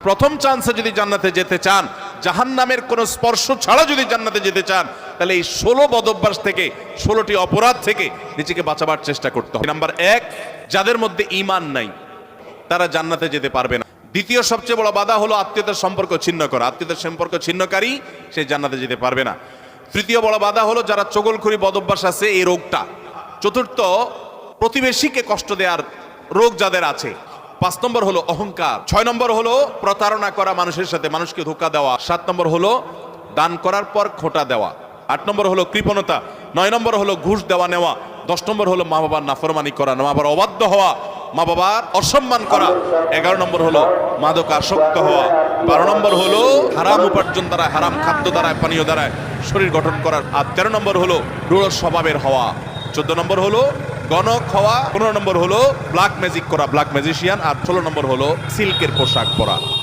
প্রথম চান্সে যদি জান্নাতে যেতে চান, জাহান্নামের কোনো স্পর্শ ছাড়া যদি জান্নাতে যেতে চান, তাহলে এই 16 বদঅভ্যাস থেকে, 16টি অপরাধ থেকে নিজেকে বাঁচাবার চেষ্টা করতে হবে। নাম্বার 1, যাদের মধ্যে ঈমান নাই তারা জান্নাতে যেতে পারবে না। দ্বিতীয় সবচেয়ে বড় বাধা হলো আত্মীয়তার সম্পর্ক ছিন্ন করা। আত্মীয়তার সম্পর্ক ছিন্নকারী সে জান্নাতে যেতে পারবে না। তৃতীয় বড় বাধা হলো যারা চগলখড়ি বদঅভ্যাস আছে, এই রোগটা। চতুর্থ, প্রতিবেশীকে কষ্ট দেওয়ার রোগ যাদের আছে। 5 নম্বর হলো অহংকার। 6 নম্বর হলো প্রতারণা করা, মানুষের সাথে মানুষকে ধোঁকা দেওয়া। 7 নম্বর হলো দান করার পর খোঁটা দেওয়া। 8 নম্বর হলো কৃপণতা। 9 নম্বর হলো ঘুষ দেওয়া নেওয়া। 10 নম্বর হলো মা বাবার নাফরমানি করা, মা বাবার অবাধ্য হওয়া, মা বাবার অসম্মান করা। 11 নম্বর হলো মাদকাসক্ত হওয়া। 12 নম্বর হলো হারাম উপার্জন দ্বারা, হারাম খাদ্য দ্বারা, পানীয় দ্বারা শরীর গঠন করার। আর 13 নম্বর হলো রূঢ় স্বভাবের হওয়া। 14 নম্বর হলো গণক হওয়া। 15 নম্বর হলো ব্ল্যাক ম্যাজিক করা, ব্ল্যাক ম্যাজিশিয়ান। আর 16 নম্বর হলো সিল্কের পোশাক পরা।